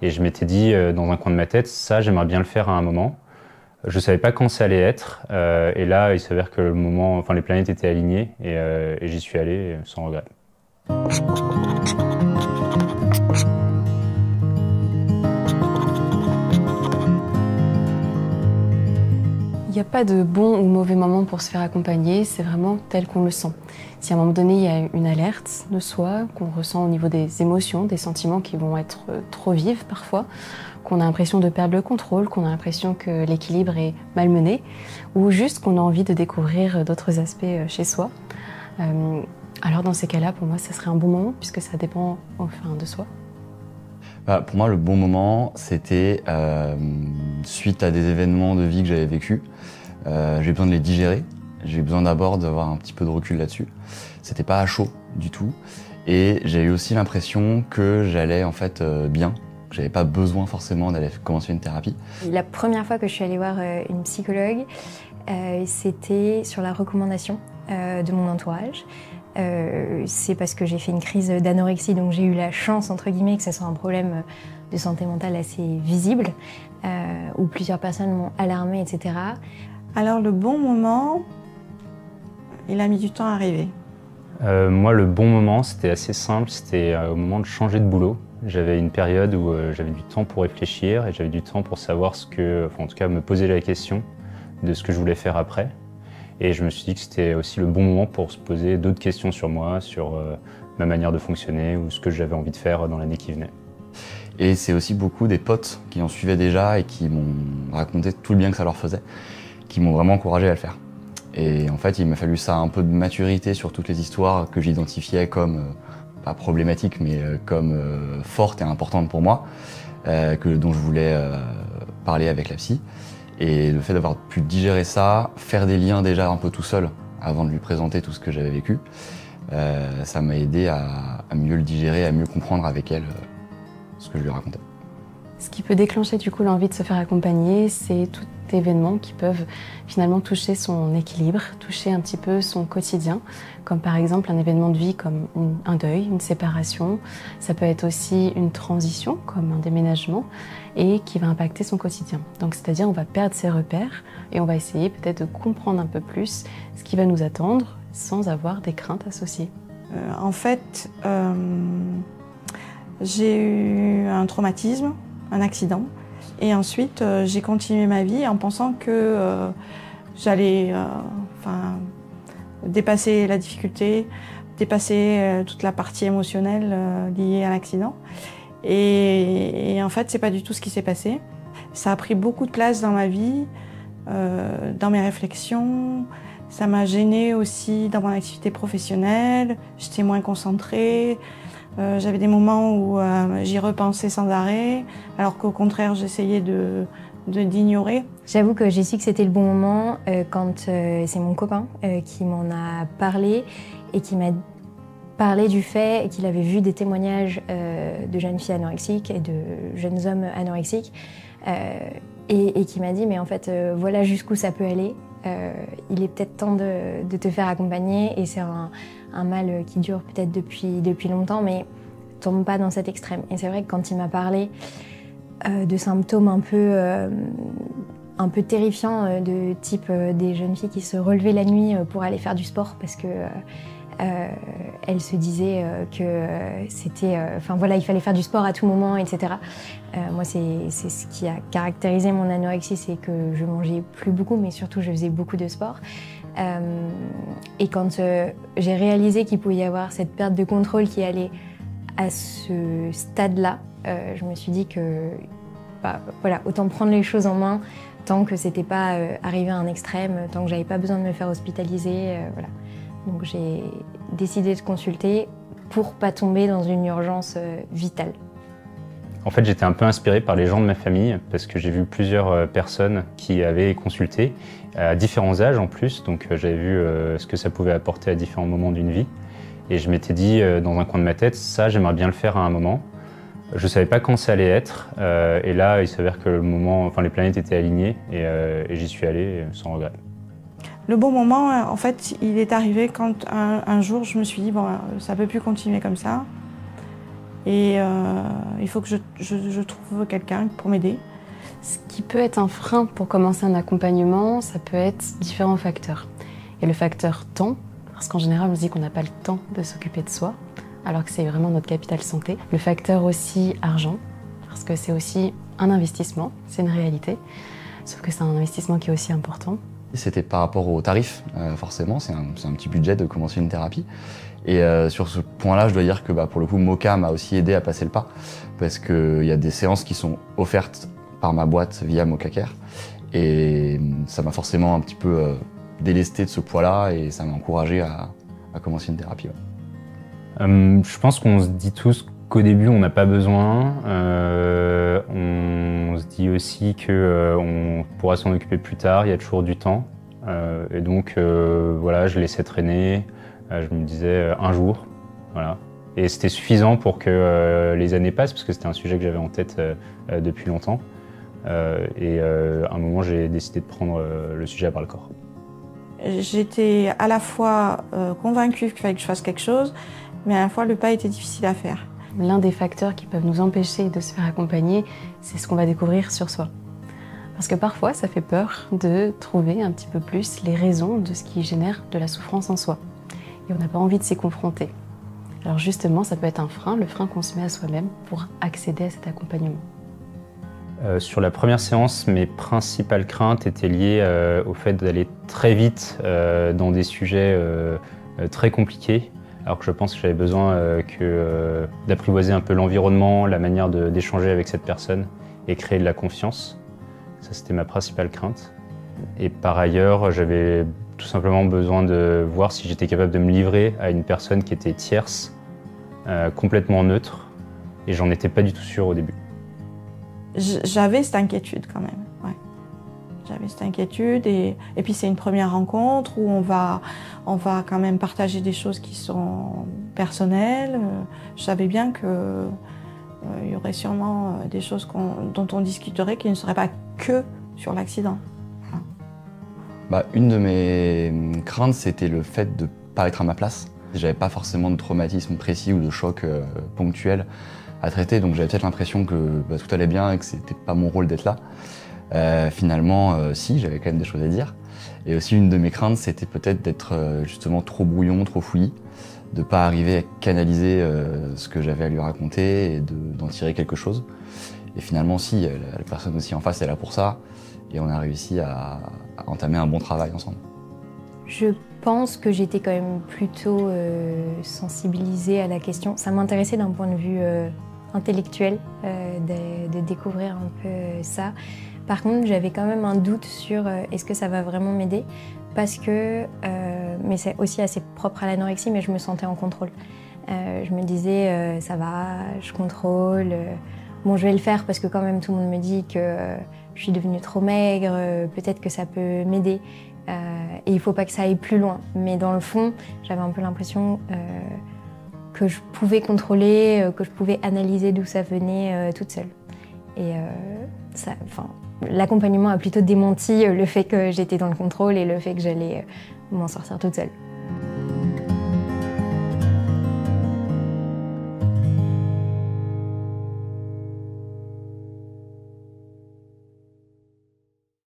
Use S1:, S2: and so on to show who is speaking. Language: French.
S1: Et je m'étais dit dans un coin de ma tête, ça j'aimerais bien le faire à un moment. Je savais pas quand ça allait être, et là il s'avère que le moment, enfin les planètes étaient alignées, et j'y suis allé sans regret.
S2: Il n'y a pas de bon ou mauvais moment pour se faire accompagner, c'est vraiment tel qu'on le sent. Si à un moment donné il y a une alerte de soi, qu'on ressent au niveau des émotions, des sentiments qui vont être trop vifs parfois, qu'on a l'impression de perdre le contrôle, qu'on a l'impression que l'équilibre est malmené, ou juste qu'on a envie de découvrir d'autres aspects chez soi, alors dans ces cas-là, pour moi, ça serait un bon moment puisque ça dépend enfin de soi.
S3: Pour moi, le bon moment, c'était suite à des événements de vie que j'avais vécus. J'ai besoin de les digérer. J'ai besoin d'abord d'avoir un petit peu de recul là-dessus. C'était pas à chaud du tout. Et j'ai eu aussi l'impression que j'allais en fait bien. Que j'avais pas besoin forcément d'aller commencer une thérapie.
S4: La première fois que je suis allée voir une psychologue, c'était sur la recommandation de mon entourage. C'est parce que j'ai fait une crise d'anorexie, donc j'ai eu la chance, entre guillemets, que ce soit un problème de santé mentale assez visible, où plusieurs personnes m'ont alarmée, etc.
S5: Alors le bon moment, il a mis du temps à arriver.
S1: Moi, le bon moment, c'était assez simple, c'était au moment de changer de boulot. J'avais une période où j'avais du temps pour réfléchir et j'avais du temps pour savoir en tout cas me poser la question de ce que je voulais faire après. Et je me suis dit que c'était aussi le bon moment pour se poser d'autres questions sur moi, sur ma manière de fonctionner ou ce que j'avais envie de faire dans l'année qui venait.
S3: Et c'est aussi beaucoup des potes qui en suivaient déjà et qui m'ont raconté tout le bien que ça leur faisait, qui m'ont vraiment encouragé à le faire. Et en fait, il m'a fallu ça, un peu de maturité sur toutes les histoires que j'identifiais comme, pas problématiques, mais comme fortes et importantes pour moi, dont je voulais parler avec la psy. Et le fait d'avoir pu digérer ça, faire des liens déjà un peu tout seul, avant de lui présenter tout ce que j'avais vécu, ça m'a aidé à mieux le digérer, à mieux comprendre avec elle ce que je lui racontais.
S2: Ce qui peut déclencher du coup l'envie de se faire accompagner, c'est tout événement qui peuvent finalement toucher son équilibre, toucher un petit peu son quotidien, comme par exemple un événement de vie comme un deuil, une séparation. Ça peut être aussi une transition, comme un déménagement, et qui va impacter son quotidien. Donc c'est-à-dire on va perdre ses repères et on va essayer peut-être de comprendre un peu plus ce qui va nous attendre sans avoir des craintes associées.
S5: En fait, j'ai eu un traumatisme, un accident. Et ensuite, j'ai continué ma vie en pensant que j'allais dépasser la difficulté, dépasser toute la partie émotionnelle liée à l'accident. Et en fait, c'est pas du tout ce qui s'est passé. Ça a pris beaucoup de place dans ma vie, dans mes réflexions. Ça m'a gênée aussi dans mon activité professionnelle. J'étais moins concentrée. J'avais des moments où j'y repensais sans arrêt, alors qu'au contraire, j'essayais d'ignorer.
S4: J'avoue que j'ai su que c'était le bon moment quand c'est mon copain qui m'en a parlé et qui m'a parlé du fait qu'il avait vu des témoignages de jeunes filles anorexiques et de jeunes hommes anorexiques et qui m'a dit mais en fait voilà jusqu'où ça peut aller. Il est peut-être temps de te faire accompagner et c'est un mal qui dure peut-être depuis longtemps, mais tombe pas dans cet extrême. Et c'est vrai que quand il m'a parlé de symptômes un peu terrifiants, de type des jeunes filles qui se relevaient la nuit pour aller faire du sport parce que elles se disaient que c'était, il fallait faire du sport à tout moment, etc. Moi, c'est ce qui a caractérisé mon anorexie, c'est que je mangeais plus beaucoup, mais surtout je faisais beaucoup de sport. Et quand j'ai réalisé qu'il pouvait y avoir cette perte de contrôle qui allait à ce stade-là, je me suis dit que, autant prendre les choses en main tant que c'était pas arrivé à un extrême, tant que j'avais pas besoin de me faire hospitaliser, voilà. Donc j'ai décidé de consulter pour pas tomber dans une urgence vitale.
S1: En fait, j'étais un peu inspiré par les gens de ma famille parce que j'ai vu plusieurs personnes qui avaient consulté à différents âges en plus, donc j'avais vu ce que ça pouvait apporter à différents moments d'une vie. Et je m'étais dit dans un coin de ma tête, ça j'aimerais bien le faire à un moment. Je savais pas quand ça allait être, et là il s'avère que les planètes étaient alignées et j'y suis allé sans regret.
S5: Le bon moment, en fait, il est arrivé quand un jour je me suis dit bon, ça peut plus continuer comme ça. Et il faut que je trouve quelqu'un pour m'aider.
S2: Ce qui peut être un frein pour commencer un accompagnement, ça peut être différents facteurs. Il y a le facteur temps, parce qu'en général on se dit qu'on n'a pas le temps de s'occuper de soi, alors que c'est vraiment notre capital santé. Le facteur aussi argent, parce que c'est aussi un investissement, c'est une réalité, sauf que c'est un investissement qui est aussi important.
S3: C'était par rapport aux tarifs, forcément, c'est un petit budget de commencer une thérapie. Et sur ce point-là, je dois dire que pour le coup, Moka m'a aussi aidé à passer le pas, parce qu'il y a des séances qui sont offertes par ma boîte via Moka Care. Et ça m'a forcément un petit peu délesté de ce poids-là et ça m'a encouragé à commencer une thérapie. Ouais.
S1: Je pense qu'on se dit tous qu'au début on n'a pas besoin. On se dit aussi qu'on pourra s'en occuper plus tard, il y a toujours du temps. Et donc voilà, je laissais traîner. Je me disais un jour, voilà. Et c'était suffisant pour que les années passent, parce que c'était un sujet que j'avais en tête depuis longtemps. Et à un moment, j'ai décidé de prendre le sujet à bras le corps.
S5: J'étais à la fois convaincue qu'il fallait que je fasse quelque chose, mais à la fois le pas était difficile à faire.
S2: L'un des facteurs qui peuvent nous empêcher de se faire accompagner, c'est ce qu'on va découvrir sur soi. Parce que parfois, ça fait peur de trouver un petit peu plus les raisons de ce qui génère de la souffrance en soi. Et on n'a pas envie de s'y confronter. Alors justement, ça peut être un frein, le frein qu'on se met à soi-même pour accéder à cet accompagnement.
S1: Sur la première séance, mes principales craintes étaient liées au fait d'aller très vite dans des sujets très compliqués, alors que je pense que j'avais besoin d'apprivoiser un peu l'environnement, la manière d'échanger avec cette personne et créer de la confiance. Ça, c'était ma principale crainte. Et par ailleurs, j'avais tout simplement besoin de voir si j'étais capable de me livrer à une personne qui était tierce, complètement neutre, et j'en étais pas du tout sûr au début.
S5: J'avais cette inquiétude quand même, ouais. J'avais cette inquiétude et puis c'est une première rencontre où on va quand même partager des choses qui sont personnelles. Je savais bien que il y aurait sûrement des choses dont on discuterait qui ne seraient pas que sur l'accident.
S3: Voilà. Une de mes craintes, c'était le fait de ne pas être à ma place. J'avais pas forcément de traumatisme précis ou de choc ponctuel à traiter, donc j'avais peut-être l'impression que tout allait bien et que c'était pas mon rôle d'être là. Finalement, si, j'avais quand même des choses à dire. Et aussi une de mes craintes, c'était peut-être d'être justement trop brouillon, trop fouillis, de pas arriver à canaliser ce que j'avais à lui raconter et d'en tirer quelque chose. Et finalement, si, la personne aussi en face est là pour ça, et on a réussi à entamer un bon travail ensemble.
S4: Je pense que j'étais quand même plutôt sensibilisée à la question. Ça m'intéressait d'un point de vue intellectuel de découvrir un peu ça. Par contre, j'avais quand même un doute sur est-ce que ça va vraiment m'aider, parce que, mais c'est aussi assez propre à l'anorexie, mais je me sentais en contrôle. Je me disais ça va, je contrôle, bon je vais le faire parce que quand même tout le monde me dit que je suis devenue trop maigre, peut-être que ça peut m'aider. Et il ne faut pas que ça aille plus loin. Mais dans le fond, j'avais un peu l'impression que je pouvais contrôler, que je pouvais analyser d'où ça venait toute seule. Et l'accompagnement a plutôt démenti le fait que j'étais dans le contrôle et le fait que j'allais m'en sortir toute seule.